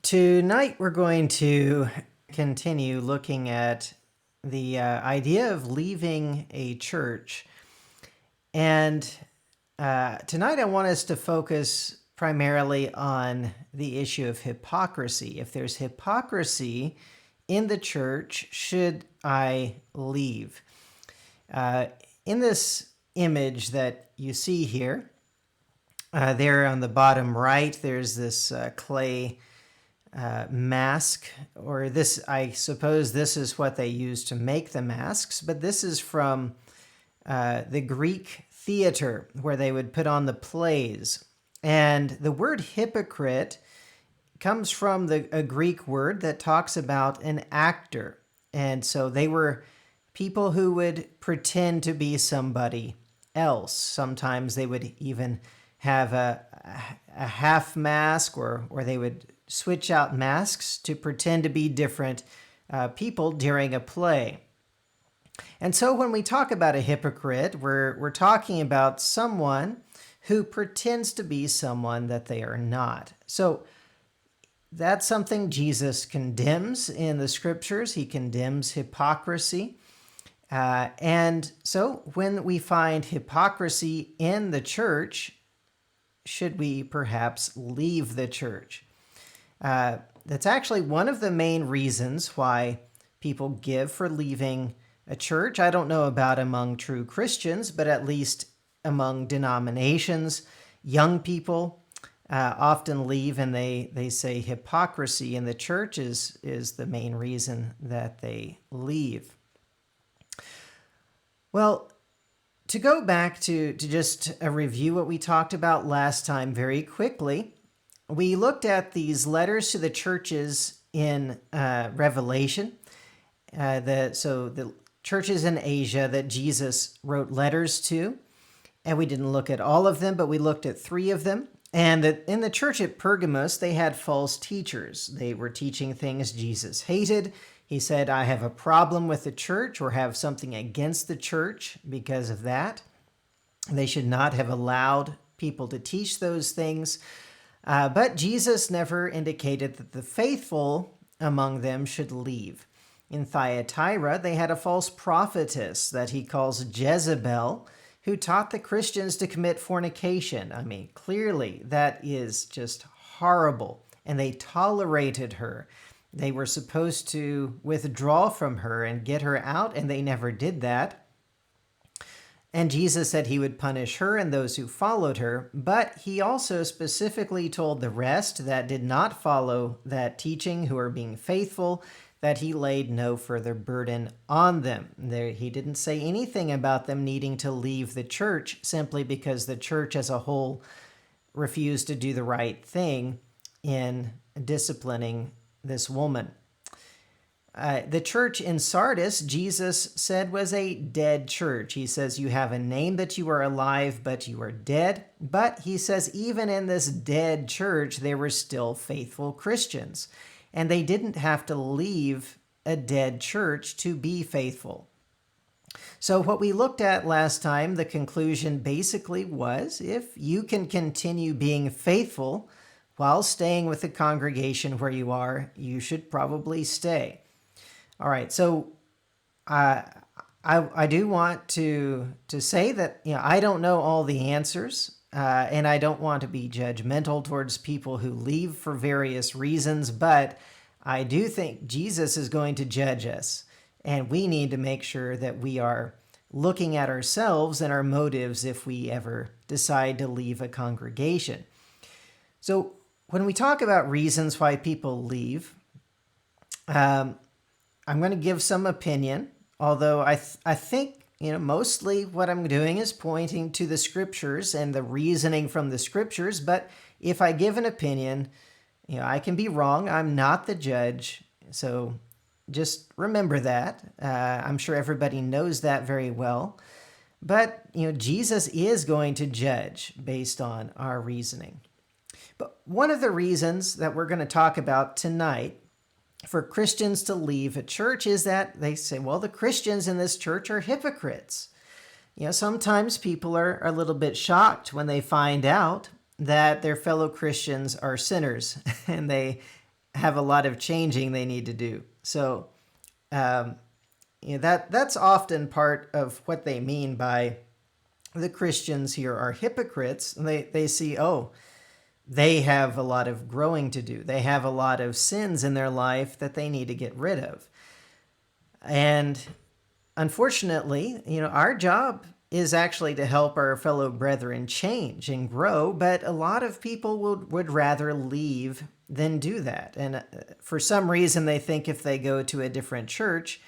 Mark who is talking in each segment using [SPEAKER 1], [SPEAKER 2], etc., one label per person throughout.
[SPEAKER 1] Tonight, we're going to continue looking at the idea of leaving a church. And tonight, I want us to focus primarily on the issue of hypocrisy. If there's hypocrisy in the church, should I leave? In this image that you see here, there on the bottom right, there's this clay mask, or this, I suppose this is what they use to make the masks, but this is from the Greek theater where they would put on the plays. And the word hypocrite comes from a Greek word that talks about an actor. And so they were people who would pretend to be somebody else. Sometimes they would even have a half mask, or they would switch out masks to pretend to be different people during a play. And so when we talk about a hypocrite, we're talking about someone who pretends to be someone that they are not. So that's something Jesus condemns in the scriptures. He condemns hypocrisy. And so when we find hypocrisy in the church, should we perhaps leave the church? That's actually one of the main reasons why people give for leaving a church. I don't know about among true Christians, but at least among denominations, young people often leave, and they say hypocrisy in the church is the main reason that they leave. Well, to go back to just a review what we talked about last time very quickly, we looked at these letters to the churches in Revelation. So the churches in Asia that Jesus wrote letters to, and we didn't look at all of them, but we looked at 3 of them. And in the church at Pergamos, they had false teachers. They were teaching things Jesus hated. He said, I have a problem with the church, or have something against the church because of that. They should not have allowed people to teach those things. But Jesus never indicated that the faithful among them should leave. In Thyatira, they had a false prophetess that he calls Jezebel, who taught the Christians to commit fornication. I mean, clearly that is just horrible. And they tolerated her. They were supposed to withdraw from her and get her out, and they never did that. And Jesus said he would punish her and those who followed her, but he also specifically told the rest that did not follow that teaching, who are being faithful, that he laid no further burden on them. He didn't say anything about them needing to leave the church simply because the church as a whole refused to do the right thing in disciplining this woman. The church in Sardis, Jesus said, was a dead church. He says, you have a name that you are alive, but you are dead. But he says, even in this dead church, they were still faithful Christians. And they didn't have to leave a dead church to be faithful. So what we looked at last time, the conclusion basically was, if you can continue being faithful while staying with the congregation where you are, you should probably stay. All right, so I do want to say that I don't know all the answers, and I don't want to be judgmental towards people who leave for various reasons, but I do think Jesus is going to judge us, and we need to make sure that we are looking at ourselves and our motives if we ever decide to leave a congregation. So when we talk about reasons why people leave, I'm going to give some opinion, although I think mostly what I'm doing is pointing to the scriptures and the reasoning from the scriptures. But if I give an opinion, I can be wrong. I'm not the judge, so just remember that. I'm sure everybody knows that very well. But Jesus is going to judge based on our reasoning. But one of the reasons that we're going to talk about tonight for Christians to leave a church is that they say, well, the Christians in this church are hypocrites. Sometimes people are a little bit shocked when they find out that their fellow Christians are sinners, and they have a lot of changing they need to do. So that's often part of what they mean by the Christians here are hypocrites. And they see, oh, they have a lot of growing to do. They have a lot of sins in their life that they need to get rid of. And unfortunately, our job is actually to help our fellow brethren change and grow, but a lot of people would rather leave than do that. And for some reason, they think if they go to a different church,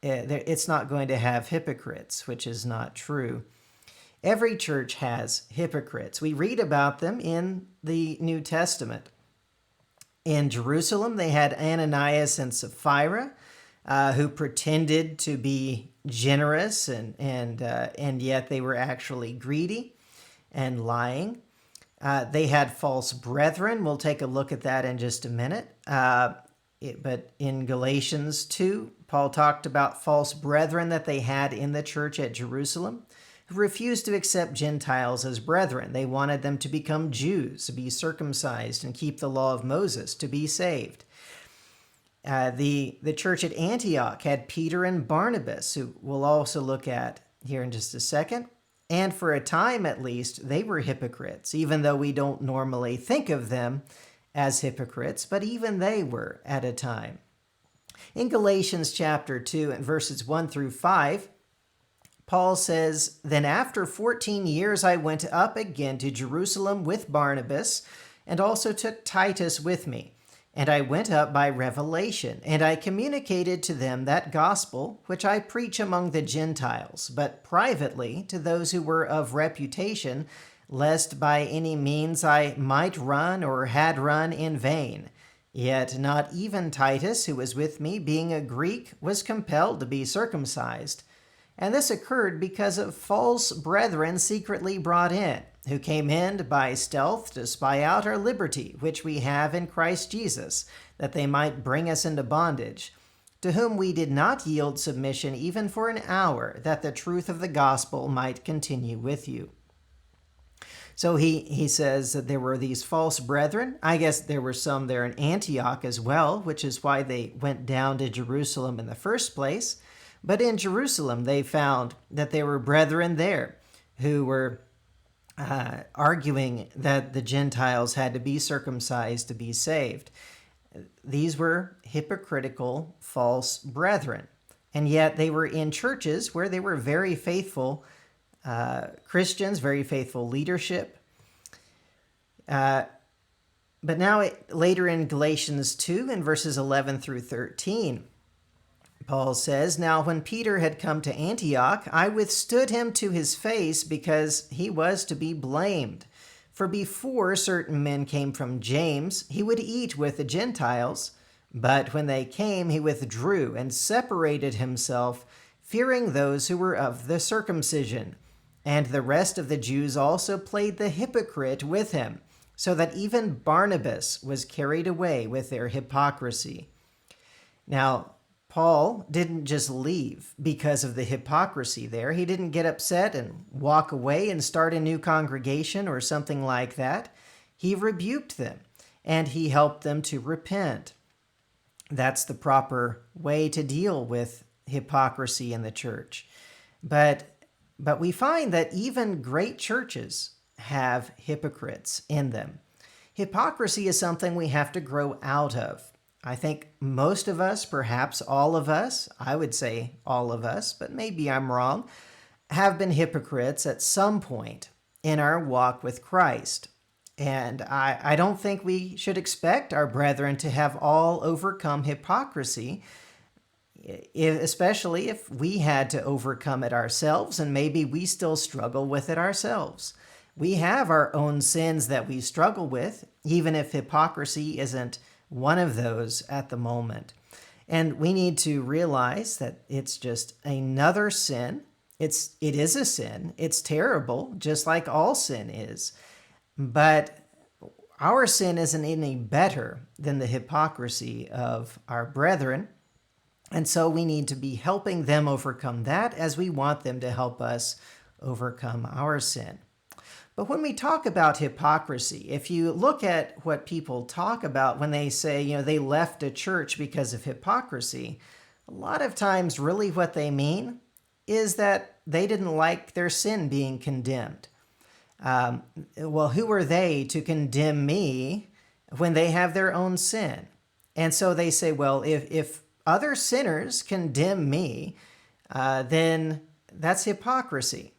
[SPEAKER 1] it's not going to have hypocrites, which is not true. Every church has hypocrites. We read about them in the New Testament. In Jerusalem, they had Ananias and Sapphira, who pretended to be generous, and yet they were actually greedy and lying. They had false brethren. We'll take a look at that in just a minute. But in Galatians 2, Paul talked about false brethren that they had in the church at Jerusalem, who refused to accept Gentiles as brethren. They wanted them to become Jews, to be circumcised and keep the law of Moses, to be saved. The church at Antioch had Peter and Barnabas, who we'll also look at here in just a second. And for a time, at least, they were hypocrites, even though we don't normally think of them as hypocrites, but even they were at a time. In Galatians chapter 2 and verses 1 through 5, Paul says, "Then after 14 years I went up again to Jerusalem with Barnabas, and also took Titus with me. And I went up by revelation, and I communicated to them that gospel which I preach among the Gentiles, but privately to those who were of reputation, lest by any means I might run or had run in vain. Yet not even Titus, who was with me, being a Greek, was compelled to be circumcised. And this occurred because of false brethren secretly brought in, who came in by stealth to spy out our liberty, which we have in Christ Jesus, that they might bring us into bondage, to whom we did not yield submission even for an hour, that the truth of the gospel might continue with you." So he says that there were these false brethren. I guess there were some there in Antioch as well, which is why they went down to Jerusalem in the first place. But in Jerusalem, they found that there were brethren there who were arguing that the Gentiles had to be circumcised to be saved. These were hypocritical, false brethren. And yet they were in churches where they were very faithful Christians, very faithful leadership. But now later in Galatians 2, in verses 11 through 13, Paul says, "Now when Peter had come to Antioch, I withstood him to his face because he was to be blamed. For before certain men came from James, he would eat with the Gentiles. But when they came, he withdrew and separated himself, fearing those who were of the circumcision. And the rest of the Jews also played the hypocrite with him, so that even Barnabas was carried away with their hypocrisy." Now, Paul didn't just leave because of the hypocrisy there. He didn't get upset and walk away and start a new congregation or something like that. He rebuked them and he helped them to repent. That's the proper way to deal with hypocrisy in the church. But we find that even great churches have hypocrites in them. Hypocrisy is something we have to grow out of. I think most of us, perhaps all of us, I would say all of us, but maybe I'm wrong, have been hypocrites at some point in our walk with Christ. And I don't think we should expect our brethren to have all overcome hypocrisy, especially if we had to overcome it ourselves, and maybe we still struggle with it ourselves. We have our own sins that we struggle with, even if hypocrisy isn't one of those at the moment. And we need to realize that it's just another sin. It is a sin. It's terrible, just like all sin is. But our sin isn't any better than the hypocrisy of our brethren. And so we need to be helping them overcome that as we want them to help us overcome our sin. But when we talk about hypocrisy, if you look at what people talk about when they say, they left a church because of hypocrisy, a lot of times really what they mean is that they didn't like their sin being condemned. Well, who are they to condemn me when they have their own sin? And so they say, well, if other sinners condemn me, then that's hypocrisy.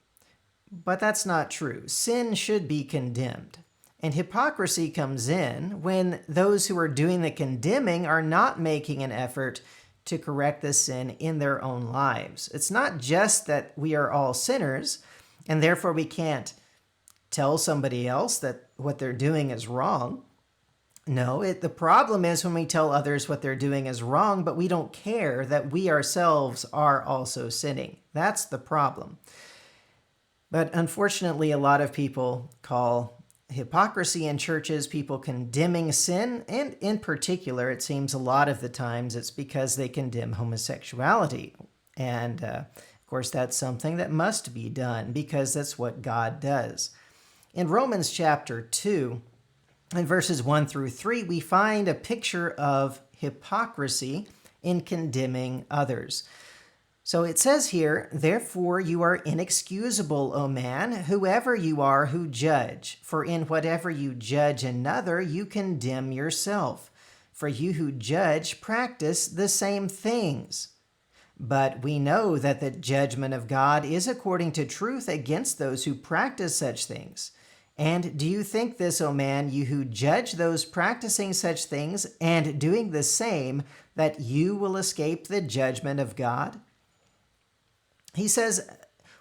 [SPEAKER 1] But that's not true. Sin should be condemned. And hypocrisy comes in when those who are doing the condemning are not making an effort to correct the sin in their own lives. It's not just that we are all sinners, and therefore we can't tell somebody else that what they're doing is wrong. No, the problem is when we tell others what they're doing is wrong, but we don't care that we ourselves are also sinning. That's the problem. But unfortunately, a lot of people call hypocrisy in churches people condemning sin, and in particular, it seems a lot of the times it's because they condemn homosexuality. And of course, that's something that must be done because that's what God does. In Romans chapter 2, in verses 1 through 3, we find a picture of hypocrisy in condemning others. So it says here, therefore you are inexcusable, O man, whoever you are who judge. For in whatever you judge another, you condemn yourself. For you who judge practice the same things. But we know that the judgment of God is according to truth against those who practice such things. And do you think this, O man, you who judge those practicing such things and doing the same, that you will escape the judgment of God? He says,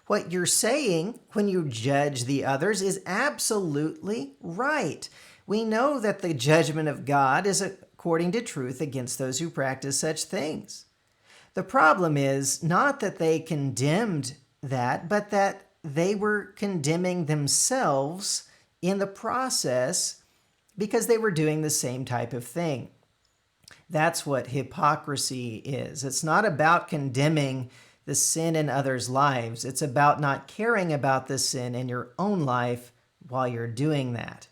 [SPEAKER 1] what you're saying when you judge the others is absolutely right. We know that the judgment of God is according to truth against those who practice such things. The problem is not that they condemned that, but that they were condemning themselves in the process because they were doing the same type of thing. That's what hypocrisy is. It's not about condemning the sin in others' lives. It's about not caring about the sin in your own life while you're doing that.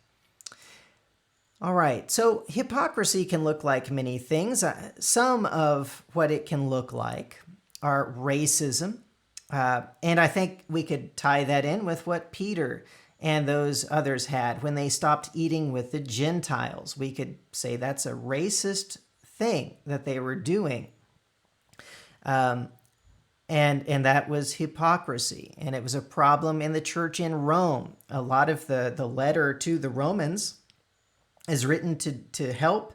[SPEAKER 1] All right, so hypocrisy can look like many things. Some of what it can look like are racism. And I think we could tie that in with what Peter and those others had when they stopped eating with the Gentiles. We could say that's a racist thing that they were doing. And that was hypocrisy. And it was a problem in the church in Rome. A lot of the letter to the Romans is written to help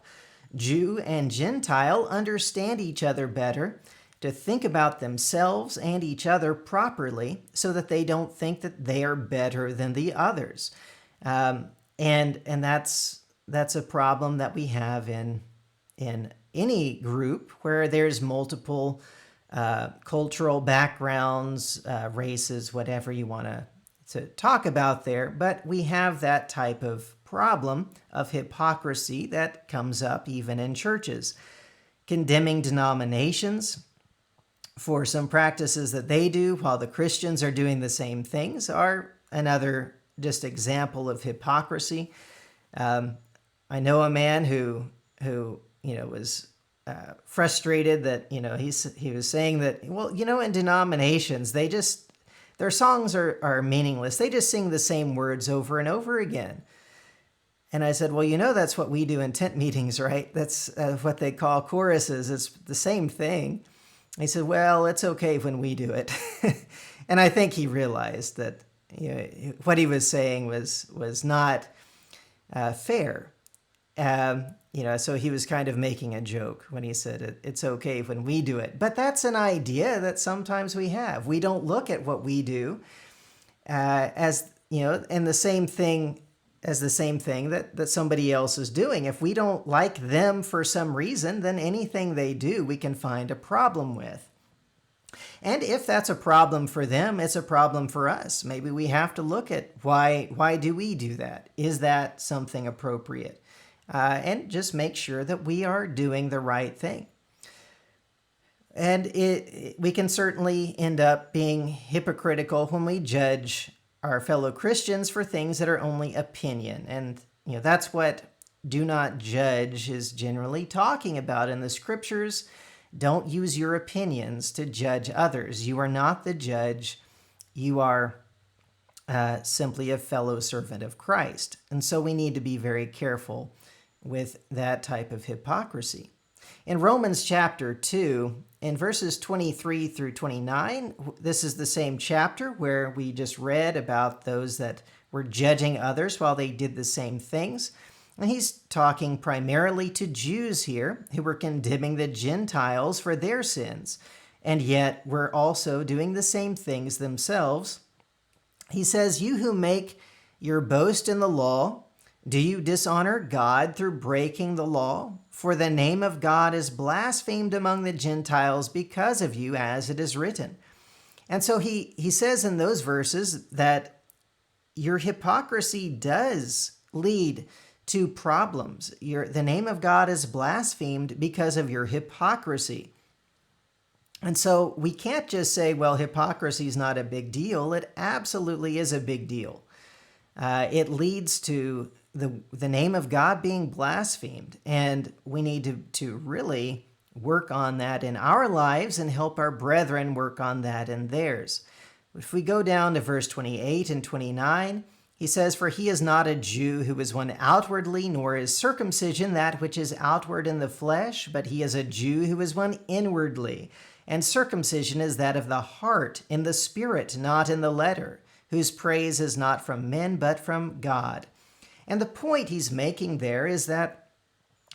[SPEAKER 1] Jew and Gentile understand each other better, to think about themselves and each other properly so that they don't think that they are better than the others. And that's a problem that we have in any group where there's multiple cultural backgrounds, races, whatever you want to talk about there. But we have that type of problem of hypocrisy that comes up even in churches. Condemning denominations for some practices that they do while the Christians are doing the same things are another just example of hypocrisy. I know a man who was frustrated that he was saying that, well, in denominations their songs are meaningless. They just sing the same words over and over again. And I said, well, that's what we do in tent meetings, right? That's what they call choruses. It's the same thing. He said, well, it's okay when we do it. And I think he realized that what he was saying was not fair. So he was kind of making a joke when he said it's okay when we do it. But that's an idea that sometimes we have. We don't look at what we do as the same thing that somebody else is doing. If we don't like them for some reason, then anything they do we can find a problem with. And if that's a problem for them, it's a problem for us. Maybe we have to look at why do we do that? Is that something appropriate? And just make sure that we are doing the right thing. And we can certainly end up being hypocritical when we judge our fellow Christians for things that are only opinion. And, that's what do not judge is generally talking about in the scriptures. Don't use your opinions to judge others. You are not the judge. You are simply a fellow servant of Christ. And so we need to be very careful with that type of hypocrisy. In Romans chapter 2, in verses 23 through 29, this is the same chapter where we just read about those that were judging others while they did the same things. And he's talking primarily to Jews here who were condemning the Gentiles for their sins, and yet were also doing the same things themselves. He says, "You who make your boast in the law, do you dishonor God through breaking the law? For the name of God is blasphemed among the Gentiles because of you, as it is written." And so he says in those verses that your hypocrisy does lead to problems. The name of God is blasphemed because of your hypocrisy. And so we can't just say, well, hypocrisy is not a big deal. It absolutely is a big deal. It leads to the name of God being blasphemed. And we need to really work on that in our lives and help our brethren work on that in theirs. If we go down to verse 28 and 29, he says, "For he is not a Jew who is one outwardly, nor is circumcision that which is outward in the flesh, but he is a Jew who is one inwardly. And circumcision is that of the heart, in the spirit, not in the letter, whose praise is not from men, but from God." And the point he's making there is that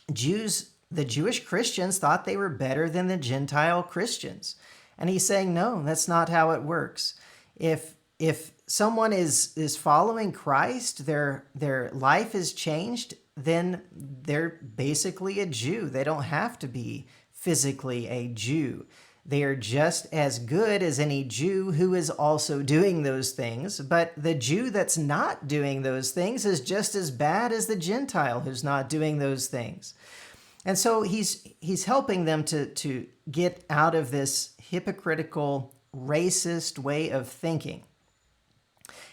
[SPEAKER 1] the Jewish Christians thought they were better than the Gentile Christians. And he's saying, no, that's not how it works. If someone is following Christ, their life is changed, then they're basically a Jew. They don't have to be physically a Jew. They are just as good as any Jew who is also doing those things. But the Jew that's not doing those things is just as bad as the Gentile who's not doing those things. And so he's helping them to get out of this hypocritical, racist way of thinking.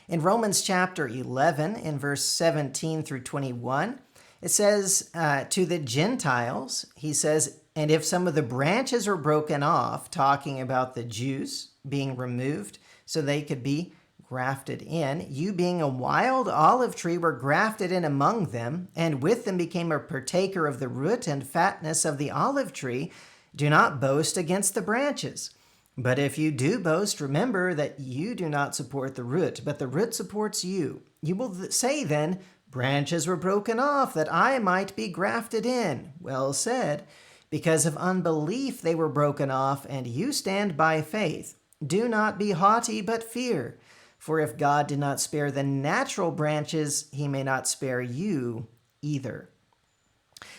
[SPEAKER 1] In Romans chapter 11, in verse 17 through 21, it says, to the Gentiles, he says, "And if some of the branches are broken off," talking about the Jews being removed so they could be grafted in, "you being a wild olive tree were grafted in among them, and with them became a partaker of the root and fatness of the olive tree. Do not boast against the branches. But if you do boast, remember that you do not support the root, but the root supports you. You will say then, 'Branches were broken off that I might be grafted in.' Well said. Because of unbelief they were broken off, and you stand by faith. Do not be haughty, but fear. For if God did not spare the natural branches, he may not spare you either."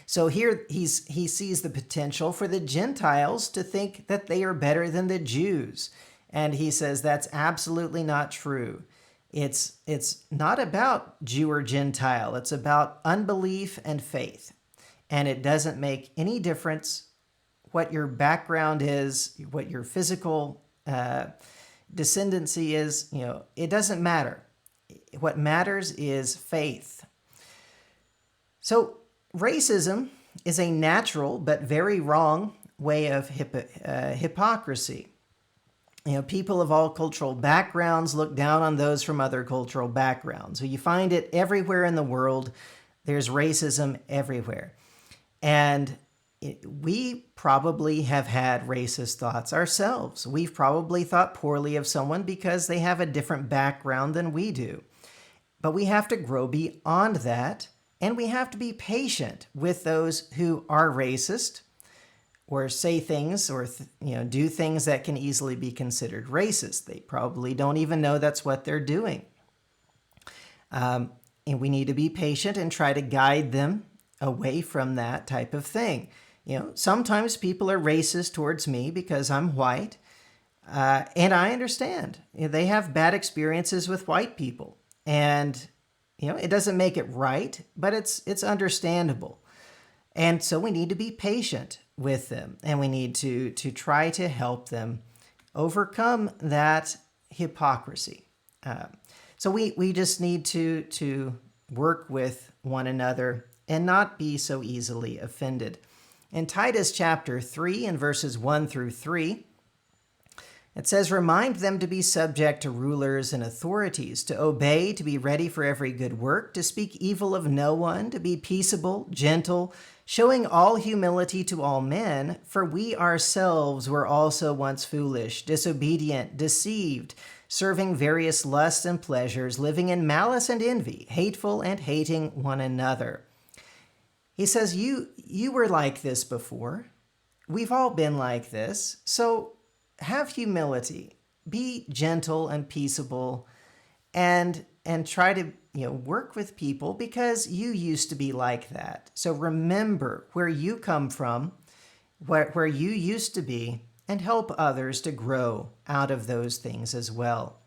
[SPEAKER 1] So here he sees the potential for the Gentiles to think that they are better than the Jews. And he says that's absolutely not true. It's not about Jew or Gentile. It's about unbelief and faith. And it doesn't make any difference what your background is, what your physical descendancy is. It doesn't matter. What matters is faith. So racism is a natural but very wrong way of hypocrisy. People of all cultural backgrounds look down on those from other cultural backgrounds. So you find it everywhere in the world. There's racism everywhere. And we probably have had racist thoughts ourselves. We've probably thought poorly of someone because they have a different background than we do. But we have to grow beyond that, and we have to be patient with those who are racist or say things or do things that can easily be considered racist. They probably don't even know that's what they're doing. And we need to be patient and try to guide them away from that type of thing. Sometimes people are racist towards me because I'm white, and I understand. They have bad experiences with white people, and it doesn't make it right, but it's understandable. And so we need to be patient with them, and we need to try to help them overcome that hypocrisy. So we just need to work with one another and not be so easily offended. In Titus chapter 3 and verses 1 through 3, it says, "Remind them to be subject to rulers and authorities, to obey, to be ready for every good work, to speak evil of no one, to be peaceable, gentle, showing all humility to all men, for we ourselves were also once foolish, disobedient, deceived, serving various lusts and pleasures, living in malice and envy, hateful and hating one another." He says, you were like this before. We've all been like this. So have humility, be gentle and peaceable, and try to work with people because you used to be like that. So remember where you come from, where you used to be, and help others to grow out of those things as well.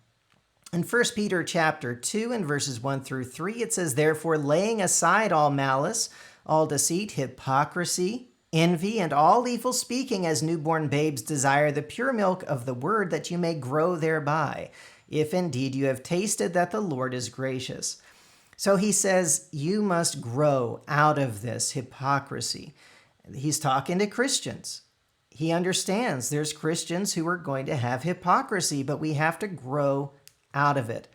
[SPEAKER 1] In 1 Peter chapter 2 and verses 1 through 3, it says, "Therefore, laying aside all malice, all deceit, hypocrisy, envy, and all evil speaking, as newborn babes desire the pure milk of the word, that you may grow thereby, if indeed you have tasted that the Lord is gracious." So he says you must grow out of this hypocrisy. He's talking to Christians. He understands there's Christians who are going to have hypocrisy, but we have to grow out of it.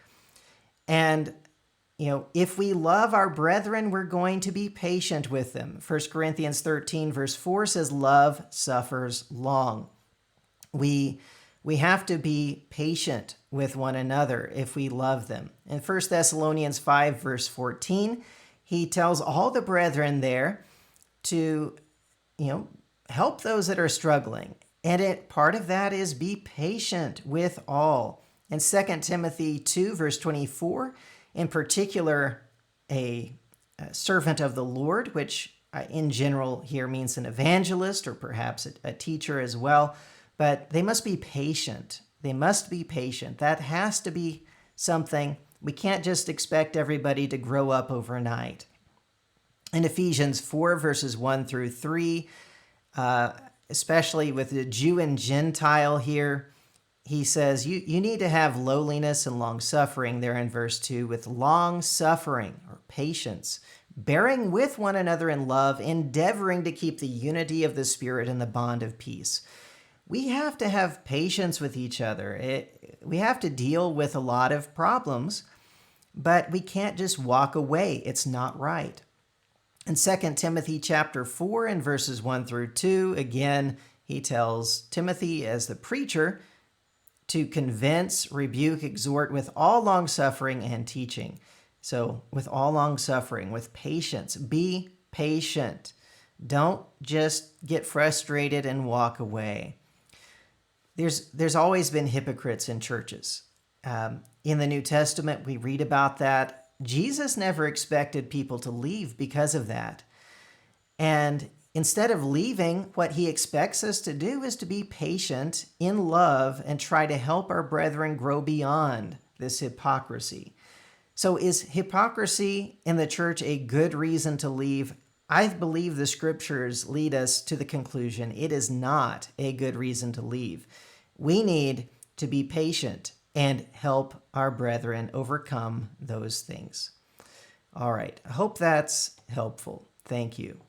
[SPEAKER 1] And if we love our brethren, we're going to be patient with them. 1 Corinthians 13 verse 4 says, "Love suffers long." We have to be patient with one another if we love them. In 1 Thessalonians 5 verse 14, he tells all the brethren there to help those that are struggling. And part of that is be patient with all. In 2 Timothy 2 verse 24, in particular, a servant of the Lord, which in general here means an evangelist or perhaps a teacher as well, but they must be patient. They must be patient. That has to be something. We can't just expect everybody to grow up overnight. In Ephesians 4 verses 1 through 3, especially with the Jew and Gentile here, he says you need to have lowliness and long-suffering there in verse 2, with long-suffering or patience, bearing with one another in love, endeavoring to keep the unity of the Spirit in the bond of peace. We have to have patience with each other. We have to deal with a lot of problems, but we can't just walk away. It's not right. In 2 Timothy chapter 4 and verses 1 through 2, again, he tells Timothy as the preacher to convince, rebuke, exhort with all long-suffering and teaching. So with all long-suffering, with patience, be patient. Don't just get frustrated and walk away. There's always been hypocrites in churches. In the New Testament, we read about that. Jesus never expected people to leave because of that. And instead of leaving, what he expects us to do is to be patient in love and try to help our brethren grow beyond this hypocrisy. So is hypocrisy in the church a good reason to leave? I believe the scriptures lead us to the conclusion it is not a good reason to leave. We need to be patient and help our brethren overcome those things. All right, I hope that's helpful. Thank you.